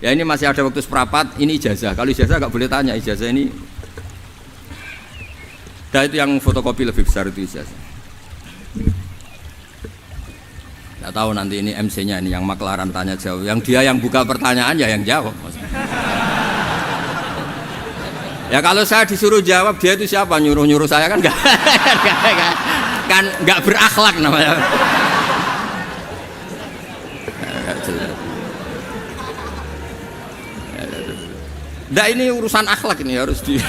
Ya ini masih ada waktu seprapat, ini ijazah. Kalau ijazah nggak boleh tanya, ijazah ini. Nah itu yang fotokopi lebih besar itu ijazah. Nggak tahu nanti ini MC-nya ini yang maklaran tanya jawab. Yang dia yang buka pertanyaan ya yang jawab. Ya kalau saya disuruh jawab dia itu siapa nyuruh saya kan nggak kan nggak berakhlak namanya. Nah ini urusan akhlak ini harus di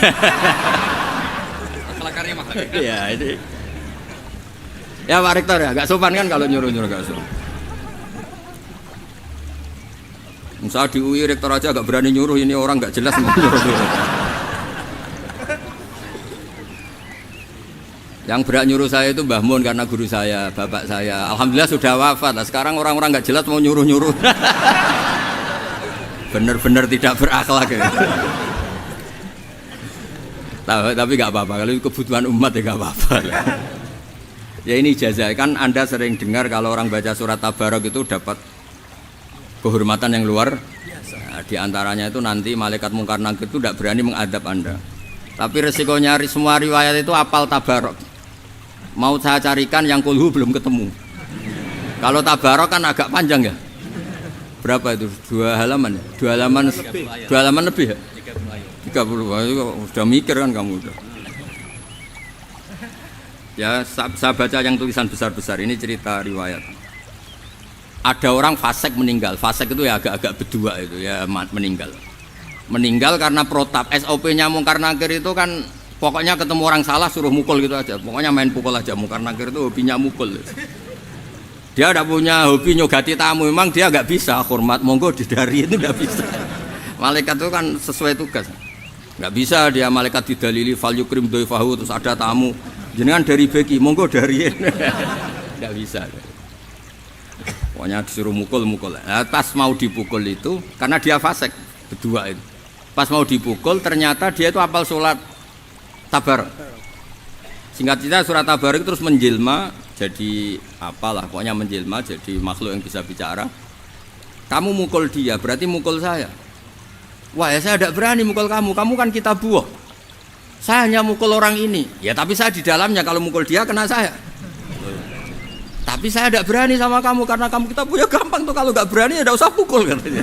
akhlak karya makhluk. Ya ini. Ya Pak Rektor ya, nggak sopan kan kalau nyuruh nggak sopan. Misalnya di UI Rektor aja nggak berani nyuruh ini orang nggak jelas nyuruh. Yang berat nyuruh saya itu Mbah Mun karena guru saya, bapak saya. Alhamdulillah sudah wafat. Nah, sekarang orang-orang nggak jelas mau nyuruh. Bener-bener tidak berakhlak ya. Tapi nggak apa-apa. Kalau kebutuhan umat ya nggak apa-apa. Ya ini ijazah kan Anda sering dengar kalau orang baca surat Tabarok itu dapat kehormatan yang luar biasa. Nah, di antaranya itu nanti malaikat mungkar nakir itu tidak berani mengadab Anda. Tapi resikonya semua riwayat itu apal Tabarok. Mau saya carikan yang kulhu belum ketemu. Kalau Tabarok kan agak panjang ya. Berapa itu? 2 halaman ya? 2 halaman lebih ya? 30. Udah mikir kan kamu udah. Ya saya baca yang tulisan besar-besar ini cerita riwayat. Ada orang fasik meninggal. Fasik itu ya agak-agak berdua itu ya meninggal karena protap. SOP-nya mungkar nakir itu kan pokoknya ketemu orang salah suruh mukul gitu aja. Pokoknya main pukul aja. Mungkar nakir itu hobinya mukul. Dia tidak punya hobi nyogati tamu. Memang dia nggak bisa hormat monggo didari itu nggak bisa. Malaikat itu kan sesuai tugas. Nggak bisa dia malaikat didalili fal yukrim doifahu terus ada tamu. Jenengan dari beki monggo dariin. Nggak bisa. Pokoknya disuruh mukul. Nah, pas mau dipukul itu karena dia fasik berdua itu. Pas mau dipukul ternyata dia itu hafal sholat Tabarok. Singkat cerita surat Tabarok terus menjelma jadi apalah pokoknya menjelma jadi makhluk yang bisa bicara. Kamu mukul dia berarti mukul saya. Wah ya saya tidak berani mukul kamu kan kita buah. Saya hanya mukul orang ini. Ya tapi saya di dalamnya kalau mukul dia kena saya. Tapi saya tidak berani sama kamu karena kamu kita punya gampang tuh kalau nggak berani ya tidak usah pukul katanya.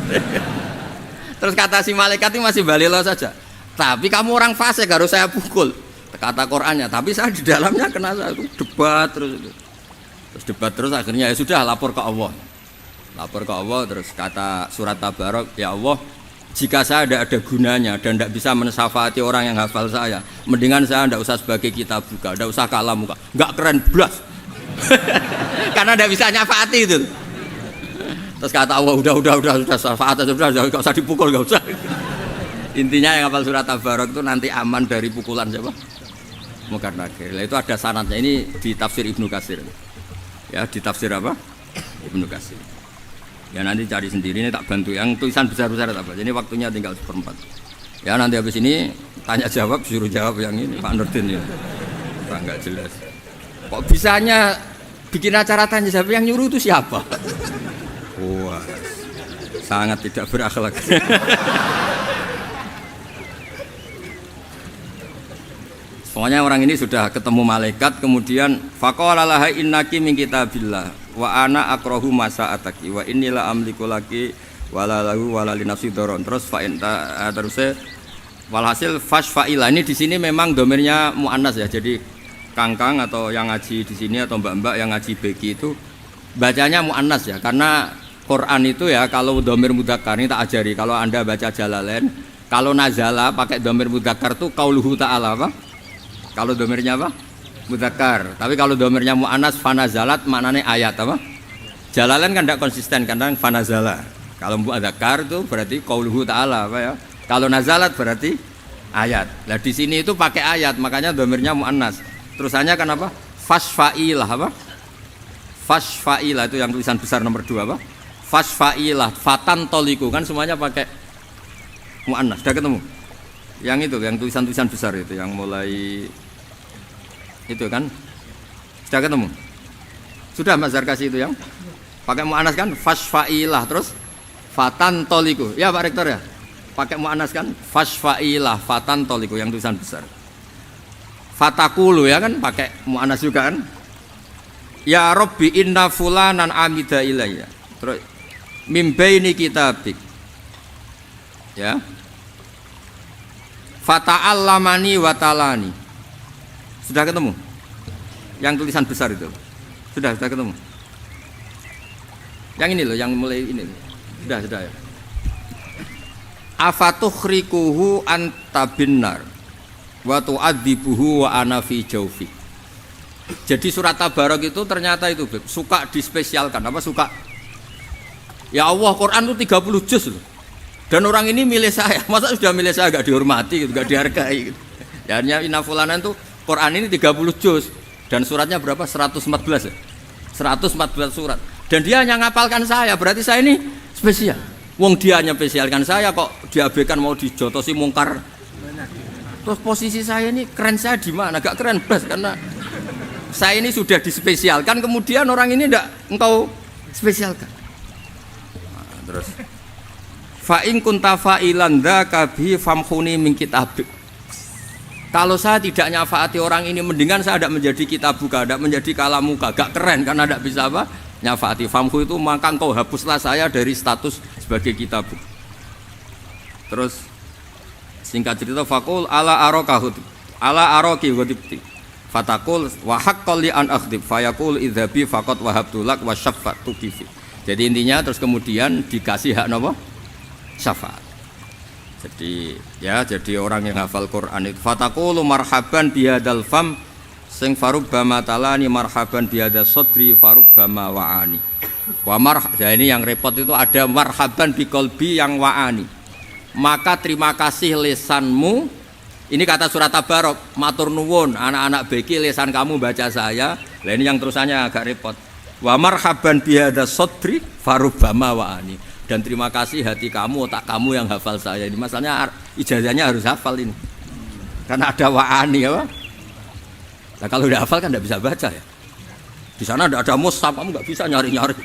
Terus kata si malaikat ini masih balilo saja. Tapi kamu orang fasik harus saya pukul. Kata Qur'annya. Tapi saya di dalamnya kena saya itu debat terus. Terus debat terus akhirnya ya sudah lapor ke Allah. Lapor ke Allah terus kata surat Tabarok ya Allah jika saya tidak ada gunanya dan tidak bisa mensyafaati orang yang hafal saya, mendingan saya tidak usah sebagai kitab buka, tidak usah kalam muka, nggak keren blas. Karena tidak bisa nyafaati itu. Terus kata Allah sudah syafaat sudah nggak usah dipukul nggak usah. Intinya yang hafal surat Tabarok itu nanti aman dari pukulan siapa? Mungkar nakir. Itu ada sanadnya ini di tafsir Ibnu Katsir. Ya di tafsir apa? Ibnu Katsir. Ya nanti cari sendiri ini tak bantu yang tulisan besar-besar apa. Jadi waktunya tinggal 1/4. Ya nanti habis ini tanya jawab suruh jawab yang ini Pak Nurdin ya. Pak nggak jelas. Kok bisanya bikin acara tanya jawab yang nyuruh itu siapa? Wah, sangat tidak berakhlak. Pokoknya orang ini sudah ketemu malaikat kemudian faqala laha innaki min kitabillah wa ana akrahu masa'ataki wa innila amliku laki wala lahu wala li nafsi daron. Terus fa terusnya walhasil fasfaila ini di sini memang domirnya muannas ya. Jadi kangkang atau yang ngaji di sini atau mbak-mbak yang ngaji beki itu bacanya muannas ya. Karena Quran itu ya kalau domir mudzakkar ini tak ajari. Kalau Anda baca Jalalain kalau nazala pakai domir mudzakkar itu qauluhu ta'ala apa? Kalau domirnya apa? Mudzakkar. Tapi kalau domirnya mu'annas fanazalat maknanya ayat apa? Jalalain kan tidak konsisten karena fanazala. Kalau mudzakkar itu berarti qauluhu ta'ala apa ya? Kalau nazalat berarti ayat. Nah di sini itu pakai ayat makanya domirnya mu'annas. Terusannya kan apa? Fasfa'ilah apa? Fasfa'ilah itu yang tulisan besar nomor 2 apa? Fasfa'ilah fatan toliku kan semuanya pakai mu'annas. Sudah ketemu? Yang itu yang tulisan-tulisan besar itu yang mulai itu kan sudah ketemu sudah Mas Zarkasi itu yang pakai mu'anas kan fasfa'ilah terus Fatan toliku. Ya Pak Rektor ya. Pakai mu'anas kan? Fasfa'ilah fatan toliku yang tulisan besar. Fatakulu ya kan pakai mu'anas juga kan? Ya Rabbi inna fulanan amida ilayya. Terus mimbaini kitabik. Ya. Fata'allamani wa talani. Sudah ketemu? Yang tulisan besar itu. Sudah ketemu. Yang ini loh, yang mulai ini. Sudah ya. Afatukhriquhu anta binnar wa tu'adzibuhu wa ana fi jawfi. Jadi surat Tabarok itu ternyata itu suka dispesialkan. Apa suka? Ya Allah, Quran itu 30 juz loh. Dan orang ini milih saya. Masa sudah milih saya enggak dihormati gitu, enggak dihargai gitu. Ya inna fulanan itu Quran ini 30 juz dan suratnya berapa? 114 ya. 114 surat. Dan dia hanya ngapalkan saya, berarti saya ini spesial. Wong dia hanya spesialkan saya kok diabaikan mau dijotosi mungkar. Terus posisi saya ini keren saya di mana? Gak keren blas karena saya ini sudah dispesialkan, kemudian orang ini enggak engkau spesialkan. Nah, terus fa in kunta fa'ilan dzaka bi famkhuni min kitabik. Kalau saya tidak nyafaati orang ini, mendingan saya tidak menjadi kitabuka, tidak menjadi kalamuka, gak keren karena tidak bisa apa? Nyafaati famhu itu, maka engkau hapuslah saya dari status sebagai kitabuk. Terus singkat cerita faqul ala arakahu ala araki wa tibti fatakul wa haqqal li an akhdib fayaqul idzabi faqat wahabtu lak wa syafa'tu bihi. Jadi intinya terus kemudian dikasih hak napa? Syafaat. Jadi orang yang hafal Quran itu fataqulu marhaban bihadzal fam sing farubbama talani marhaban bihadza sadri farubbama wa'ani. Ya ini yang repot itu ada marhaban biqalbi yang wa'ani. Maka terima kasih lisanmu. Ini kata surat Tabarok, matur nuwun anak-anak beki lisan kamu baca saya. Lah ini yang terusannya agak repot. Wa marhaban bihadza sadri farubbama wa'ani. Dan terima kasih hati kamu, otak kamu yang hafal saya. Ini masalahnya ijazahnya harus hafal ini. Karena ada wa'ani ya. Nah kalau udah hafal kan tidak bisa baca ya. Di sana tidak ada mushaf, kamu nggak bisa nyari-nyari.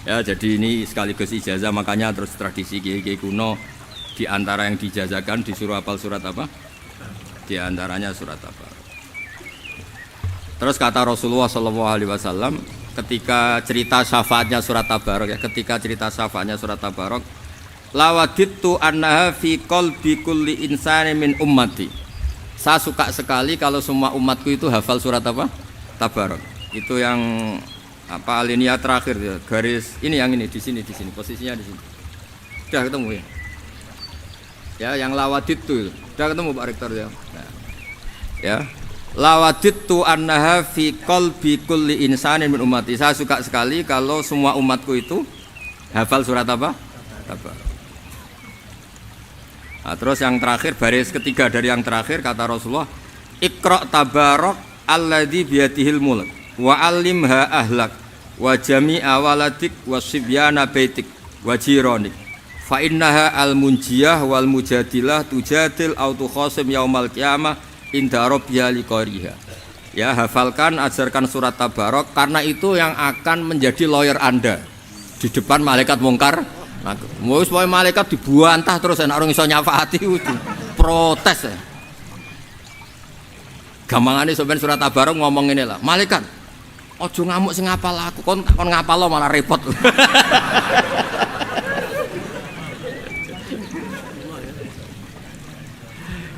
Ya jadi ini sekaligus ijazah, makanya terus tradisi kiai-kiai kuno di antara yang dijazahkan disuruh hafal surat apa? Di antaranya surat apa? Terus kata Rasulullah SAW ketika cerita syafaatnya surat Tabarok ya, ketika cerita syafaatnya surat Tabarok, lawadittu annaha fi qalbi kulli insani min ummati. Saya suka sekali kalau semua umatku itu hafal surat apa? Tabarok. Itu yang apa alinea terakhir ya, garis ini yang ini di sini posisinya di sini. Sudah ketemu ya? Ya, yang lawadittu. Sudah ketemu Pak Rektor ya? Nah. Ya. Lawadittu annaha fi qalbi kulli insanin min ummati. Saya suka sekali kalau semua umatku itu hafal surat apa? Tabarok. Nah, terus yang terakhir baris ketiga dari yang terakhir kata Rasulullah, Iqra tabarok alladzi biyadihil mulk wa allimha ahlak wa jami'a waladik wa sibyana baitik wa jiranik fa innaha al munjiyah wal mujadilah tujadil au tukhasim yaumal qiyamah inda rabbiha liqariha. Ya, hafalkan, ajarkan surat Tabarok karena itu yang akan menjadi lawyer Anda di depan malaikat mungkar. Nah, mau supaya malaikat dibuantah terus enak orang iso nyafaati protes ya. Gampangane sampeyan surat Tabarok ngomong ngene lah, malaikat ojo ngamuk sing ngapal aku, kon ngapal lo malah repot.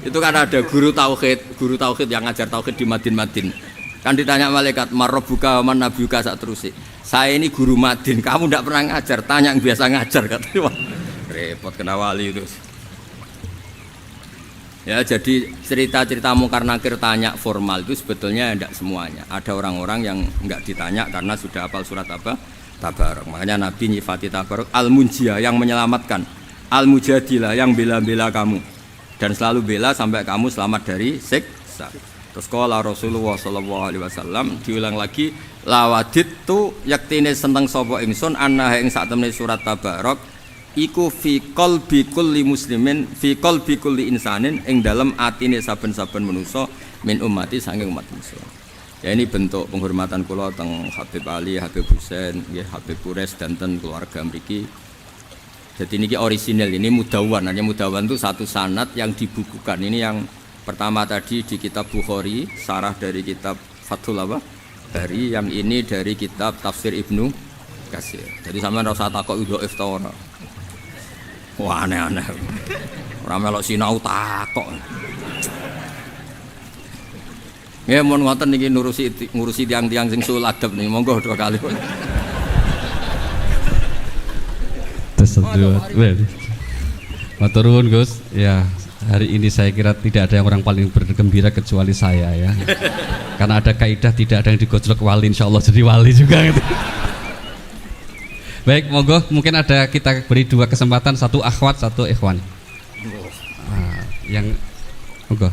Itu kan ada guru tauhid yang ngajar tauhid di Madin. Kan ditanya malaikat, "Marabbuka wa man nabiyuka?" sak terus. Saya ini guru Madin, kamu tidak pernah ngajar, tanya yang biasa ngajar katanya. Repot kena wali itu. Ya, jadi cerita-cerita mungkar nakir tanya formal itu sebetulnya tidak semuanya. Ada orang-orang yang enggak ditanya karena sudah hafal surat apa? Tabarok. Makanya Nabi nyifati Tabarok al-munjiyah yang menyelamatkan, al-mujadilah yang bela-bela kamu dan selalu bela sampai kamu selamat dari siksa. Terus qala Rasulullah SAW diulang lagi, lawadittu yaktine seneng sapa ingsun anna ing sak temene surat Tabarok iku fi qalbi kulli muslimin fi qalbi kulli insanin ing dalem atine saben-saben manusa min ummati saking umat manusa. Ya ini bentuk penghormatan kula teng Habib Ali, Habib Husain, nggih Habib Quraisy dan ten keluarga mriki. Jadi ini orisinal, ini mudawan. Hanya mudawan itu satu sanad yang dibukukan. Ini yang pertama tadi di kitab Bukhari, sarah dari kitab Fathul Bari, yang ini dari kitab Tafsir Ibnu Katsir. Jadi sampean ora usah takok dhaif ta ora. Wah aneh-aneh. Ora melok sinau takok. Ya mohon ngoten niki ngurusi tiang-tiang sing sul adab nih, monggo dua kali. Tersebut. Matur nuwun Gus. Ya, hari ini saya kira tidak ada yang orang paling bergembira kecuali saya ya. Karena ada kaidah tidak ada yang digojlok wali, insyaallah jadi wali juga gitu. Baik, monggo mungkin ada kita beri dua kesempatan, satu akhwat, satu ikhwan. Yang monggo.